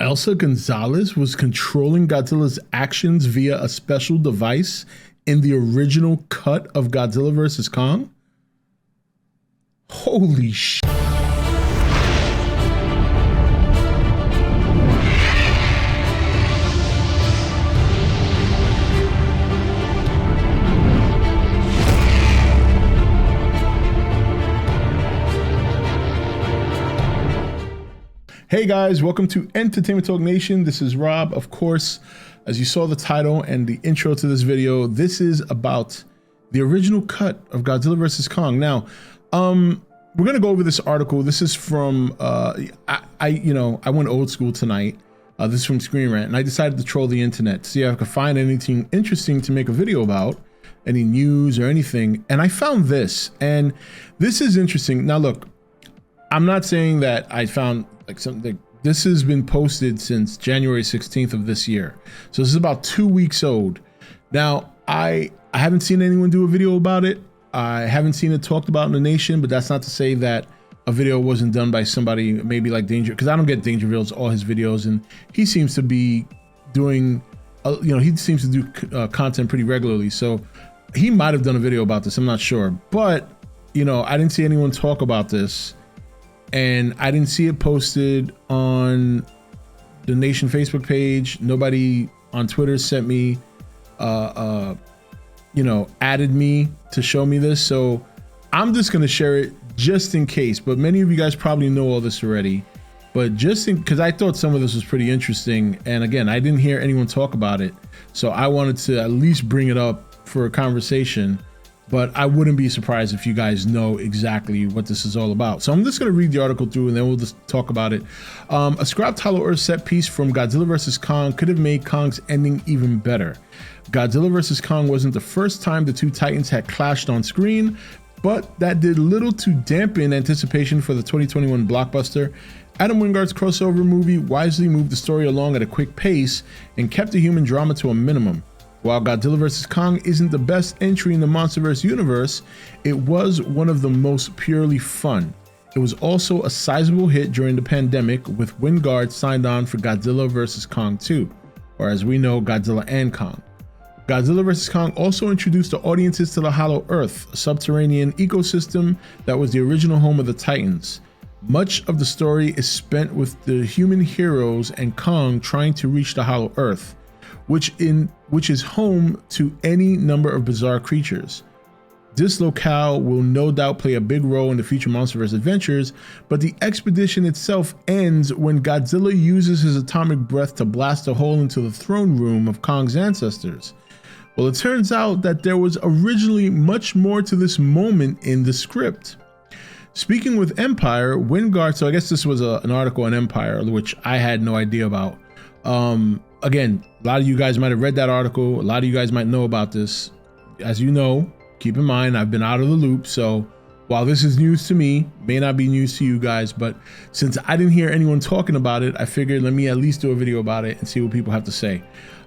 Elsa Gonzalez was controlling Godzilla's actions via a special device in the original cut of Godzilla vs. Kong? Holy shit. Hey guys, welcome to Entertainment Talk Nation. This is Rob. Of course, as you saw the title and the intro to this video, this is about the original cut of Godzilla vs. Kong. Now, we're gonna go over this article. This is from I went old school tonight. This is from Screen Rant, and I decided to troll the internet to see if I could find anything interesting to make a video about, any news or anything. And I found this, and this is interesting. Now, look, I'm not saying that I found like something. This has been posted since January 16th of this year, so this is about 2 weeks old. Now, I haven't seen anyone do a video about it. I haven't seen it talked about in the nation, but that's not to say that a video wasn't done by somebody, maybe like Danger, because I don't get Danger Reveals all his videos, and he seems to be doing, he seems to do content pretty regularly, so he might have done a video about this. I'm not sure, but I didn't see anyone talk about this. And I didn't see it posted on the Nation Facebook page. Nobody on Twitter sent me, added me to show me this. So I'm just going to share it just in case. But many of you guys probably know all this already. But because I thought some of this was pretty interesting. And again, I didn't hear anyone talk about it. So I wanted to at least bring it up for a conversation. But I wouldn't be surprised if you guys know exactly what this is all about. So I'm just going to read the article through and then we'll just talk about it. A scrapped Hollow Earth set piece from Godzilla vs. Kong could have made Kong's ending even better. Godzilla vs. Kong wasn't the first time the two titans had clashed on screen, but that did little to dampen anticipation for the 2021 blockbuster. Adam Wingard's crossover movie wisely moved the story along at a quick pace and kept the human drama to a minimum. While Godzilla vs. Kong isn't the best entry in the MonsterVerse universe, it was one of the most purely fun. It was also a sizable hit during the pandemic, with Wingard signed on for Godzilla vs. Kong 2, or as we know, Godzilla and Kong. Godzilla vs. Kong also introduced the audiences to the Hollow Earth, a subterranean ecosystem that was the original home of the Titans. Much of the story is spent with the human heroes and Kong trying to reach the Hollow Earth, which is home to any number of bizarre creatures. This locale will no doubt play a big role in the future MonsterVerse adventures, but the expedition itself ends when Godzilla uses his atomic breath to blast a hole into the throne room of Kong's ancestors. Well, it turns out that there was originally much more to this moment in the script. Speaking with Empire, Wingard, so I guess this was an article on Empire, which I had no idea about. Again, a lot of you guys might have read that article. A lot of you guys might know about this. As you know, keep in mind, I've been out of the loop. So while this is news to me, may not be news to you guys, but since I didn't hear anyone talking about it, I figured let me at least do a video about it and see what people have to say.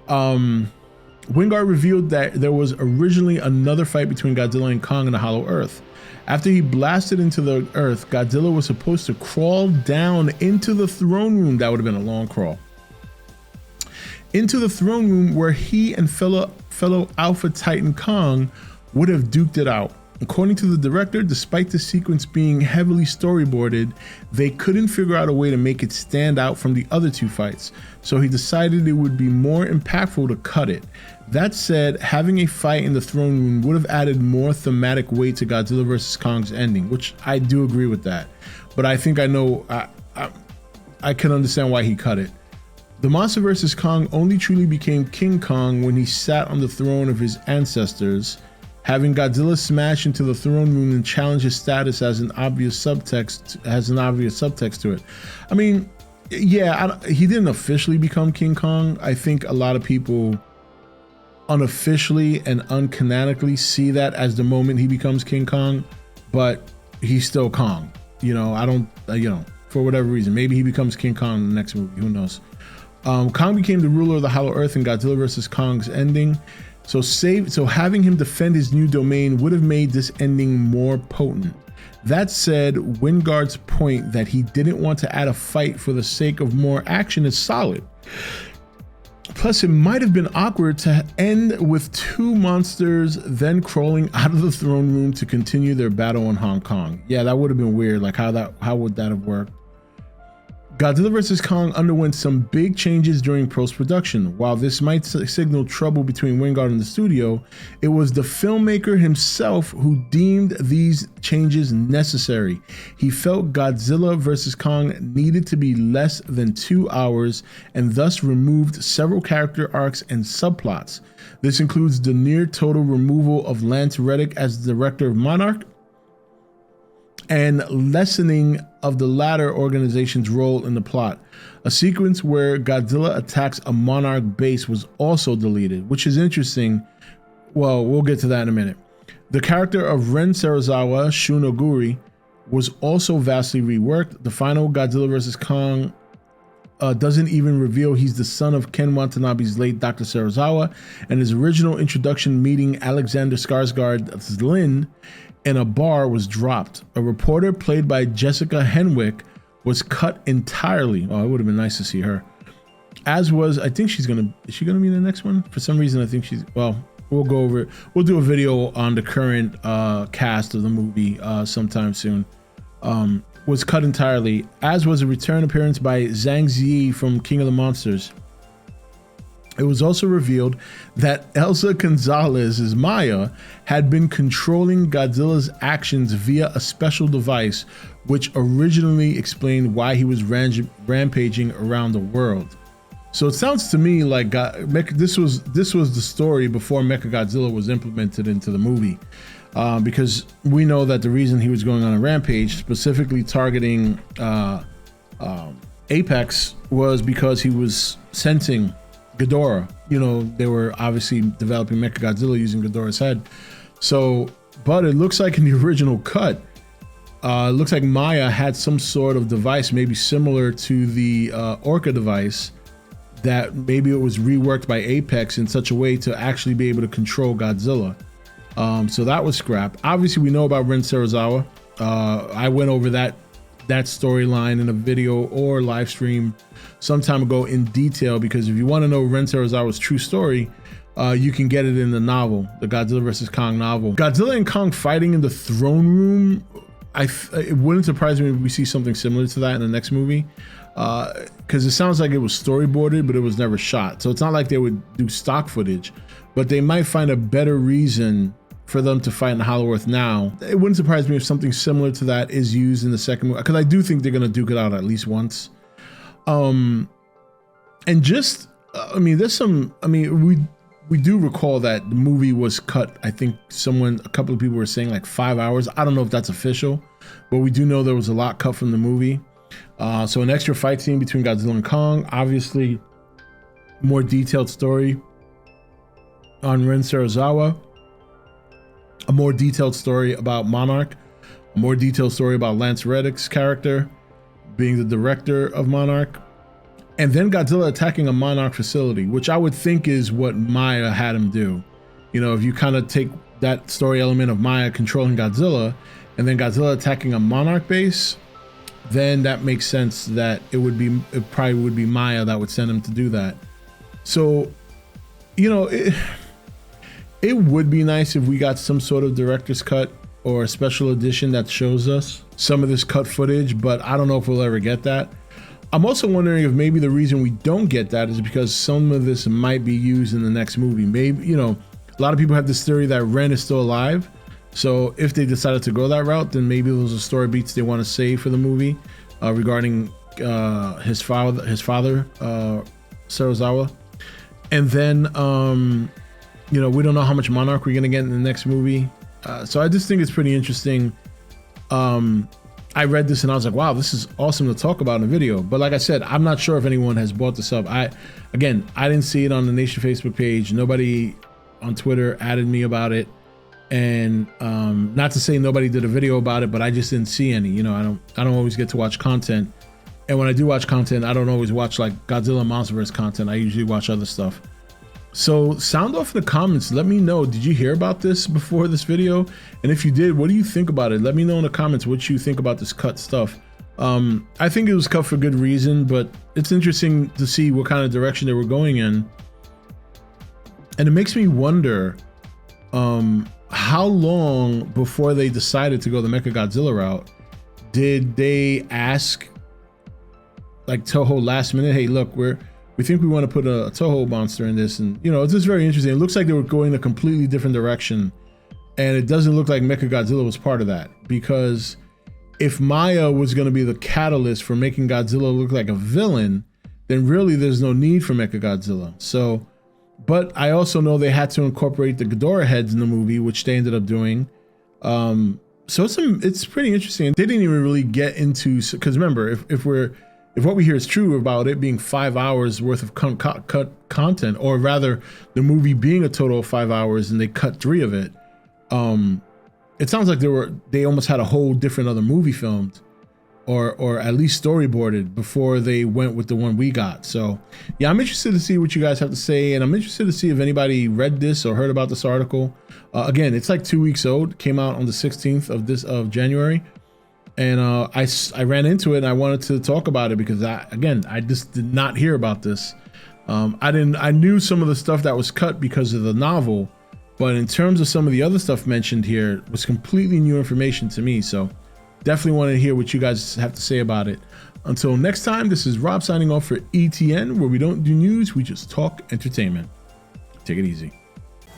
Wingard revealed that there was originally another fight between Godzilla and Kong in the Hollow Earth. After he blasted into the Earth, Godzilla was supposed to crawl down into the throne room. That would have been a long crawl. Into the throne room where he and fellow Alpha Titan Kong would have duked it out. According to the director, despite the sequence being heavily storyboarded, they couldn't figure out a way to make it stand out from the other two fights, so he decided it would be more impactful to cut it. That said, having a fight in the throne room would have added more thematic weight to Godzilla vs. Kong's ending, which I do agree with that. But I think I know, I can understand why he cut it. The Monster vs. Kong only truly became King Kong when he sat on the throne of his ancestors, having Godzilla smash into the throne room and challenge his status as an obvious subtext to it. I mean, yeah, he didn't officially become King Kong. I think a lot of people unofficially and uncanonically see that as the moment he becomes King Kong, but he's still Kong. I don't, for whatever reason, maybe he becomes King Kong in the next movie, who knows. Kong became the ruler of the Hollow Earth in Godzilla vs. Kong's ending. So having him defend his new domain would have made this ending more potent. That said, Wingard's point that he didn't want to add a fight for the sake of more action is solid. Plus, it might have been awkward to end with two monsters then crawling out of the throne room to continue their battle in Hong Kong. Yeah, that would have been weird. Like, how would that have worked? Godzilla vs. Kong underwent some big changes during post-production. While this might signal trouble between Wingard and the studio, it was the filmmaker himself who deemed these changes necessary. He felt Godzilla vs. Kong needed to be less than 2 hours and thus removed several character arcs and subplots. This includes the near total removal of Lance Reddick as the director of Monarch and lessening of the latter organization's role in the plot. A sequence where Godzilla attacks a Monarch base was also deleted, which is interesting. Well, we'll get to that in a minute. The character of Ren Serizawa, Shunoguri, was also vastly reworked. The final Godzilla vs. Kong doesn't even reveal he's the son of Ken Watanabe's late Dr. Serizawa, and his original introduction meeting Alexander Skarsgård's Lin in a bar was dropped. A reporter played by Jessica Henwick was cut entirely. Oh, it would have been nice to see her. As was, I think is she gonna be in the next one? For some reason, I think well, we'll go over it. We'll do a video on the current cast of the movie sometime soon. Was cut entirely, as was a return appearance by Zhang Ziyi from King of the Monsters. It was also revealed that Elsa Gonzalez's Maya had been controlling Godzilla's actions via a special device, which originally explained why he was rampaging around the world. So it sounds to me like this was the story before Mechagodzilla was implemented into the movie, because we know that the reason he was going on a rampage, specifically targeting Apex, was because he was sensing Ghidorah. You know, they were obviously developing Mechagodzilla using Ghidorah's head. So, but it looks like in the original cut, it looks like Maya had some sort of device, maybe similar to the Orca device, that maybe it was reworked by Apex in such a way to actually be able to control Godzilla. So that was scrapped. Obviously, we know about Ren Serizawa. I went over that storyline in a video or live stream some time ago in detail, because if you want to know Ren Serizawa's true story, you can get it in the novel, the Godzilla vs. Kong novel. Godzilla and Kong fighting in the throne room, it wouldn't surprise me if we see something similar to that in the next movie, because it sounds like it was storyboarded, but it was never shot. So it's not like they would do stock footage, but they might find a better reason for them to fight in Hollow Earth now. It wouldn't surprise me if something similar to that is used in the second movie, because I do think they're going to duke it out at least once. And just, I mean, there's some, I mean, we do recall that the movie was cut. I think a couple of people were saying like 5 hours. I don't know if that's official, but we do know there was a lot cut from the movie. So an extra fight scene between Godzilla and Kong, obviously more detailed story on Ren Serizawa, a more detailed story about Monarch, a more detailed story about Lance Reddick's character being the director of Monarch, and then Godzilla attacking a Monarch facility, which I would think is what Maya had him do. You know, if you kind of take that story element of Maya controlling Godzilla and then Godzilla attacking a Monarch base, then that makes sense that it probably would be Maya that would send him to do that. So, you know, it would be nice if we got some sort of director's cut or a special edition that shows us some of this cut footage, but I don't know if we'll ever get that. I'm also wondering if maybe the reason we don't get that is because some of this might be used in the next movie. Maybe, you know, a lot of people have this theory that Ren is still alive. So if they decided to go that route, then maybe those are story beats they want to save for the movie regarding his father, Serizawa. And then, you know, we don't know how much Monarch we're going to get in the next movie. So I just think it's pretty interesting. I read this and I was like, wow, this is awesome to talk about in a video. But like I said, I'm not sure if anyone has brought this up. I didn't see it on the Nation Facebook page. Nobody on Twitter added me about it. And not to say nobody did a video about it, but I just didn't see any. You know, I don't always get to watch content. And when I do watch content, I don't always watch like Godzilla Monsterverse content. I usually watch other stuff. So sound off in the comments. Let me know. Did you hear about this before this video? And if you did, what do you think about it? Let me know in the comments what you think about this cut stuff. I think it was cut for good reason, but it's interesting to see what kind of direction they were going in. And it makes me wonder how long before they decided to go the Mechagodzilla route. Did they ask like Toho last minute, hey, look, we think we want to put a Toho monster in this? And you know, it's just very interesting. It looks like they were going a completely different direction, and it doesn't look like Mechagodzilla was part of that, because if Maya was going to be the catalyst for making Godzilla look like a villain, then really there's no need for Mechagodzilla. So, but I also know they had to incorporate the Ghidorah heads in the movie, which they ended up doing. So it's pretty interesting. They didn't even really get into, because remember, if what we hear is true about it being 5 hours worth of cut content, or rather the movie being a total of 5 hours and they cut 3 of it, it sounds like they almost had a whole different other movie filmed, or at least storyboarded before they went with the one we got. So yeah, I'm interested to see what you guys have to say, and I'm interested to see if anybody read this or heard about this article. Again, it's like 2 weeks old. Came out on the 16th of January, and I ran into it and I wanted to talk about it because I just did not hear about this. I knew some of the stuff that was cut because of the novel, but in terms of some of the other stuff mentioned here, it was completely new information to me. So definitely want to hear what you guys have to say about it. Until next time, this is Rob signing off for E.T.N, where we don't do news, we just talk entertainment. Take it easy.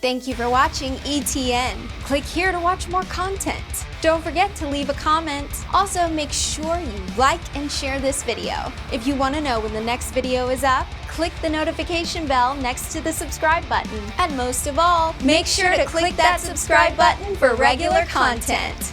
Thank you for watching E.T.N. Click here to watch more content. Don't forget to leave a comment. Also, make sure you like and share this video. If you want to know when the next video is up, click the notification bell next to the subscribe button. And most of all, make sure to click that subscribe button for regular content.